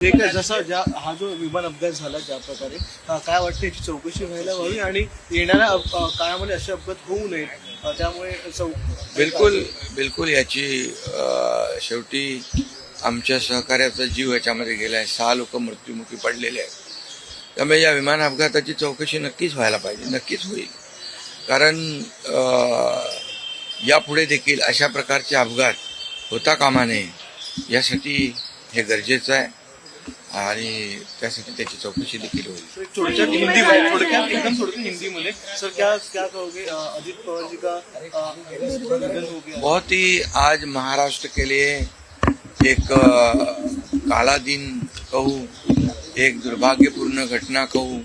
ठीक आहे. जसा हा जो विमान अपघात झाला ज्या प्रकारे काय वाटतं याची चौकशी व्हायला हवी आणि येणाऱ्या काळामध्ये असे अपघात होऊ नयेत त्यामुळे बिलकुल बिलकुल याची शेवटी आमच्या सहकार्याचा जीव याच्यामध्ये गेला आहे. 6 लोक मृत्युमुखी पडलेले आहेत. त्यामुळे या विमान अपघाताची चौकशी नक्कीच व्हायला पाहिजे, नक्कीच होईल. कारण यापुढे देखील अशा प्रकारचे अपघात होता कामा नये, यासाठी हे गरजेचं आहे आणि त्यासाठी त्याची चौकशी देखील होईल. थोडक्यात हिंदीमध्ये सर क्या क्या कहोगे अजित पवार जी का निधन हो गया. बहुत ही आज महाराष्ट्र के लिए एक काला दिन कहूँ, एक दुर्भाग्यपूर्ण घटना कहूँ,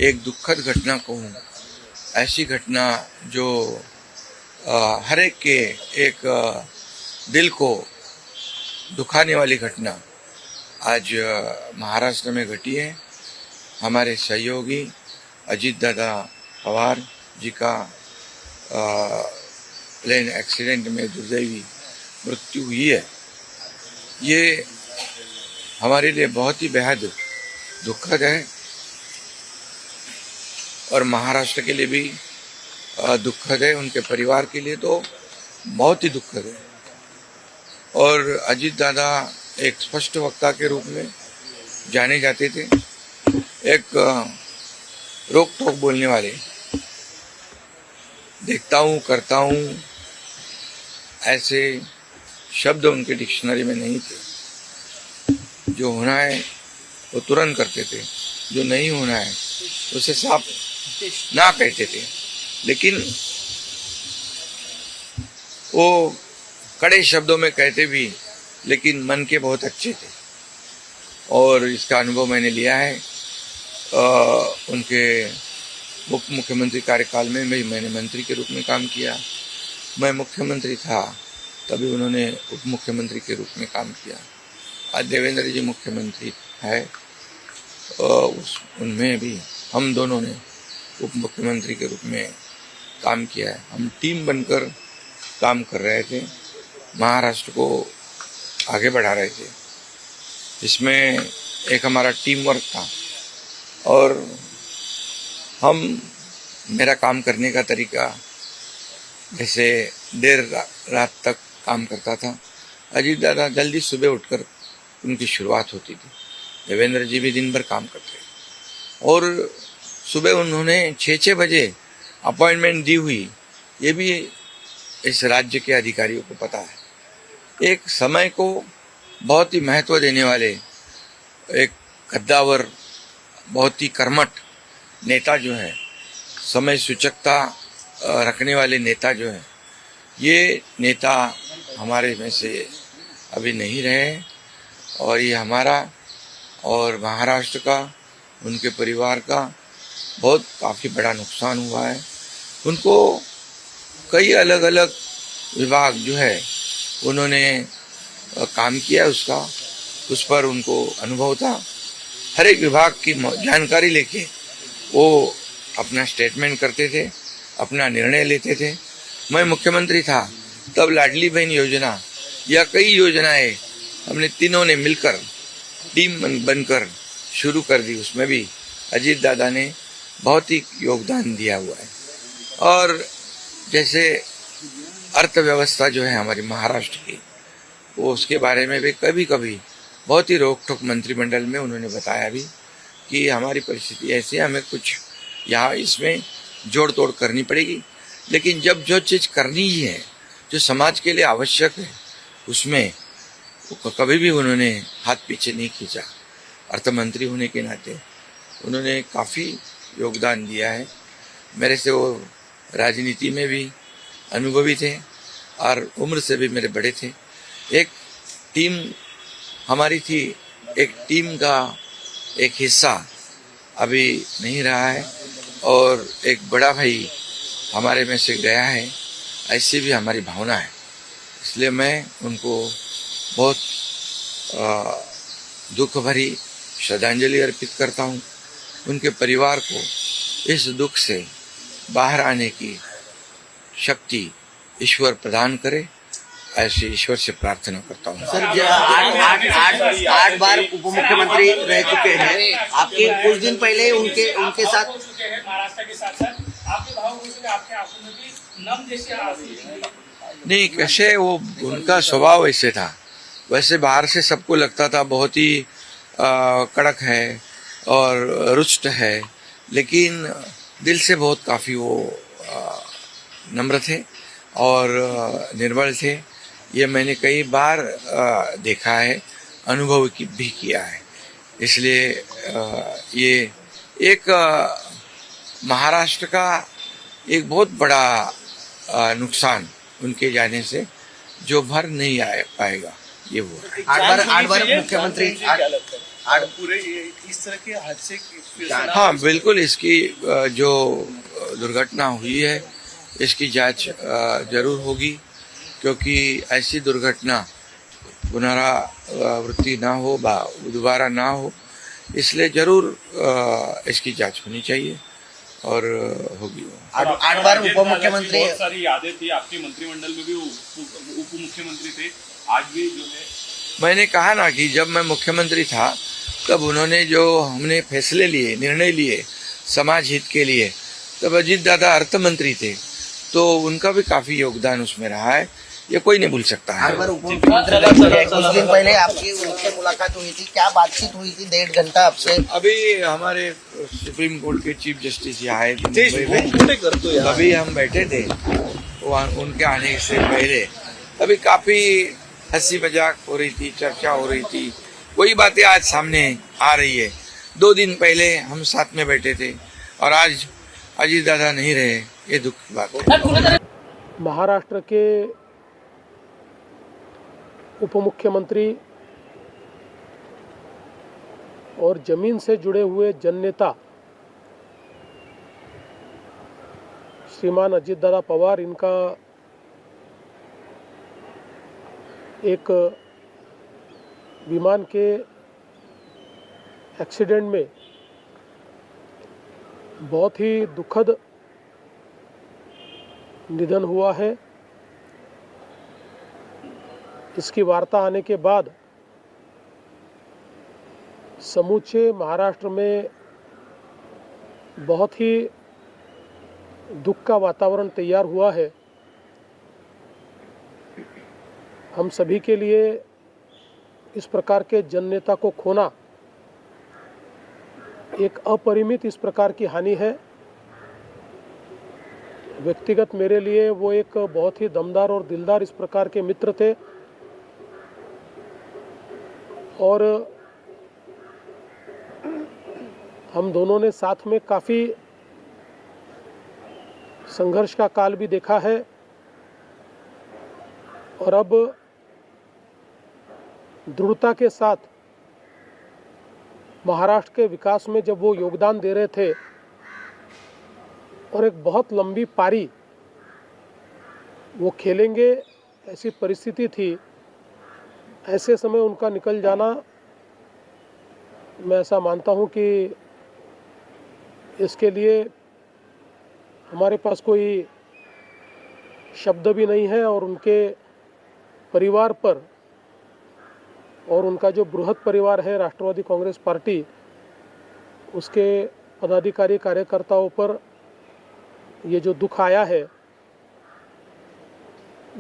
एक दुखद घटना कहूँ, ऐसी घटना जो हर एक के एक दिल को दुखाने वाली घटना आज महाराष्ट्र में घटी है. हमारे सहयोगी अजीत दादा पवार जी का प्लेन एक्सीडेंट में दुर्दैवी मृत्यु हुई है. ये हमारे लिए बहुत ही बेहद दुखद है और महाराष्ट्र के लिए भी दुखद है. उनके परिवार के लिए तो बहुत ही दुखद है. और अजीत दादा एक स्पष्ट वक्ता के रूप में जाने जाते थे. एक रोक टोक बोलने वाले, देखता हूँ करता हूँ ऐसे शब्द उनके डिक्शनरी में नहीं थे. जो होना है वो तुरंत करते थे, जो नहीं होना है उसे साफ ना कहते थे. लेकिन वो कड़े शब्दों में कहते भी, लेकिन मन के बहुत अच्छे थे और इसका अनुभव मैंने लिया है. उनके उप मुख्यमंत्री कार्यकाल में मैंने मंत्री के रूप में काम किया. मैं मुख्यमंत्री था तभी उन्होंने उप मुख्यमंत्री के रूप में काम किया. आज देवेंद्र जी मुख्यमंत्री है, उनमें भी हम दोनों ने उप मुख्यमंत्री के रूप में काम किया है. हम टीम बनकर काम कर रहे थे, महाराष्ट्र को आगे बढ़ा रहे थे. इसमें एक हमारा टीम वर्क था और मेरा काम करने का तरीका जैसे देर रात तक काम करता था. अजीत दादा जल्दी सुबह उठकर उनकी शुरुआत होती थी. देवेंद्र जी भी दिन भर काम करते और सुबह उन्होंने 6 बजे अपॉइंटमेंट दी हुई, ये भी इस राज्य के अधिकारियों को पता है. एक समय को बहुत ही महत्व देने वाले, एक कद्दावर, बहुत ही कर्मठ नेता जो है, समय सूचकता रखने वाले नेता जो है, ये नेता हमारे में से अभी नहीं रहे और ये हमारा और महाराष्ट्र का, उनके परिवार का बहुत काफ़ी बड़ा नुकसान हुआ है. उनको कई अलग अलग विभाग जो है उन्होंने काम किया, उस पर उनको अनुभव था. हर एक विभाग की जानकारी लेके वो अपना स्टेटमेंट करते थे, अपना निर्णय लेते थे. मैं मुख्यमंत्री था तब लाडली बहन योजना या कई योजनाएं हमने तीनों ने मिलकर टीम बनकर शुरू कर दी. उसमें भी अजीत दादा ने बहुत ही योगदान दिया हुआ है. और जैसे अर्थव्यवस्था जो है हमारी महाराष्ट्र की, वो उसके बारे में भी कभी कभी बहुत ही रोक टोक मंत्रिमंडल में उन्होंने बताया भी कि हमारी परिस्थिति ऐसी है, हमें कुछ यहाँ इसमें जोड़ तोड़ करनी पड़ेगी. लेकिन जब जो चीज़ करनी ही है, जो समाज के लिए आवश्यक है, उसमें कभी भी उन्होंने हाथ पीछे नहीं खींचा. अर्थमंत्री होने के नाते उन्होंने काफ़ी योगदान दिया है. मेरे से वो राजनीति में भी अनुभवी थे और उम्र से भी मेरे बड़े थे. एक टीम हमारी थी, एक टीम का एक हिस्सा अभी नहीं रहा है और एक बड़ा भाई हमारे में से गया है, ऐसी भी हमारी भावना है. इसलिए मैं उनको बहुत दुख भरी श्रद्धांजलि अर्पित करता हूँ. उनके परिवार को इस दुख से बाहर आने की शक्ति ईश्वर प्रदान करे, ऐसी ईश्वर से प्रार्थना करता हूँ। सर, 8 बार उप मुख्यमंत्री रह चुके हैं। आपके कुछ दिन पहले उनके साथ महाराष्ट्र के साथ साथ आपके भाव हो चुके, आपके आंखों में भी नम जैसे आंसू। नहीं, कैसे वो उनका स्वभाव ऐसे था। वैसे बाहर से सबको लगता था बहुत ही कड़क है और रुष्ट है, लेकिन दिल से बहुत काफ़ी वो नम्र थे और निर्मल थे। ये मैंने कई बार देखा है, अनुभव भी किया है। इसलिए ये एक महाराष्ट्र का एक बहुत बड़ा नुकसान उनके जाने से जो भर नहीं आ पाएगा, ये वो। 8 बार मुख्यमंत्री क्या लगता है पूरे इस तरह के हादसे फिर से ना हाँ, बिल्कुल इसकी जो दुर्घटना हुई है इसकी जांच जरूर होगी, क्योंकि ऐसी दुर्घटना पुनरावृत्ति ना हो, दोबारा ना हो, इसलिए जरूर इसकी जांच होनी चाहिए और होगी। 8 बार उप मुख्यमंत्री। बहुत सारी यादें थी, आपके मंत्रिमंडल में भी उप मुख्यमंत्री थे, आज भी जो है। मैंने कहा ना कि जब मैं मुख्यमंत्री था तब उन्होंने जो हमने फैसले लिए, निर्णय लिए समाज हित के लिए, तब अजीत दादा अर्थ मंत्री थे, तो उनका भी काफी योगदान उसमें रहा है, ये कोई नहीं भूल सकता है। 8 बार उप मुख्यमंत्री रह चुके हैं। कुछ दिन पहले आपकी उनसे मुलाकात हुई थी, क्या बातचीत हुई थी 1.5 घंटा आपसे? अभी हमारे सुप्रीम कोर्ट के चीफ जस्टिस यहाँ आए थे तेज मुंबई में, घूमते करतो यार। अभी हम बैठे थे उनके आने से पहले। अभी काफी हंसी मजाक हो रही थी, चर्चा हो रही थी, वही बातें आज सामने आ रही है। 2 दिन पहले हम साथ में बैठे थे और आज अजीत दादा नहीं रहे, ये दुख की बात है। महाराष्ट्र के उप मुख्यमंत्री और जमीन से जुड़े हुए जननेता श्रीमान अजीत दादा पवार, इनका एक विमान के एक्सीडेंट में बहुत ही दुखद निधन हुआ है। इसकी वार्ता आने के बाद समूचे महाराष्ट्र में बहुत ही दुख का वातावरण तैयार हुआ है। हम सभी के लिए इस प्रकार के जननेता को खोना एक अपरिमित इस प्रकार की हानि है। व्यक्तिगत मेरे लिए वो एक बहुत ही दमदार और दिलदार इस प्रकार के मित्र थे और हम दोनों ने साथ में काफ़ी संघर्ष का काल भी देखा है और अब दृढ़ता के साथ महाराष्ट्र के विकास में जब वो योगदान दे रहे थे और एक बहुत लंबी पारी वो खेलेंगे, ऐसी परिस्थिति थी, ऐसे समय उनका निकल जाना, मैं ऐसा मानता हूं कि इसके लिए हमारे पास कोई शब्द भी नहीं है और उनके परिवार पर और उनका जो बृहद परिवार है राष्ट्रवादी कांग्रेस पार्टी, उसके पदाधिकारी कार्यकर्ताओं पर ये जो दुख आया है,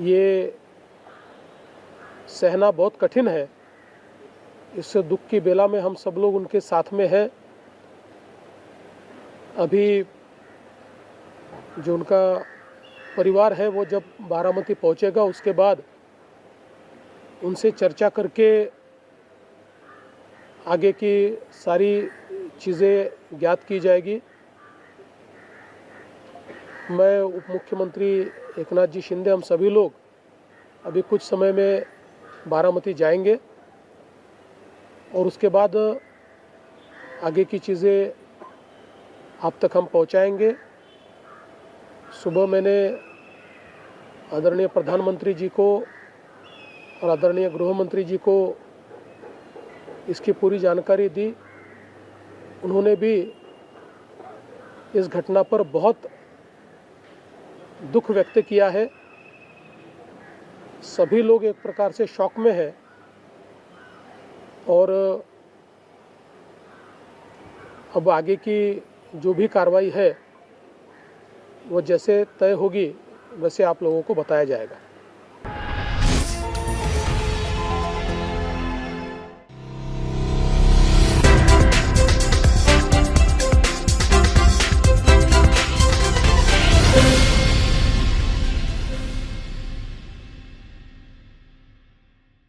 ये सहना बहुत कठिन है। इस दुख की बेला में हम सब लोग उनके साथ में हैं। अभी जो उनका परिवार है वो जब बारामती पहुंचेगा, उसके बाद उनसे चर्चा करके आगे की सारी चीज़ें ज्ञात की जाएगी। मैं उप मुख्यमंत्री एकनाथ जी शिंदे, हम सभी लोग अभी कुछ समय में बारामती जाएंगे और उसके बाद आगे की चीज़ें आप तक हम पहुंचाएंगे। सुबह मैंने आदरणीय प्रधानमंत्री जी को और आदरणीय गृह मंत्री जी को इसकी पूरी जानकारी दी। उन्होंने भी इस घटना पर बहुत दुख व्यक्त किया है। सभी लोग एक प्रकार से शॉक में है और अब आगे की जो भी कार्रवाई है वो जैसे तय होगी वैसे आप लोगों को बताया जाएगा।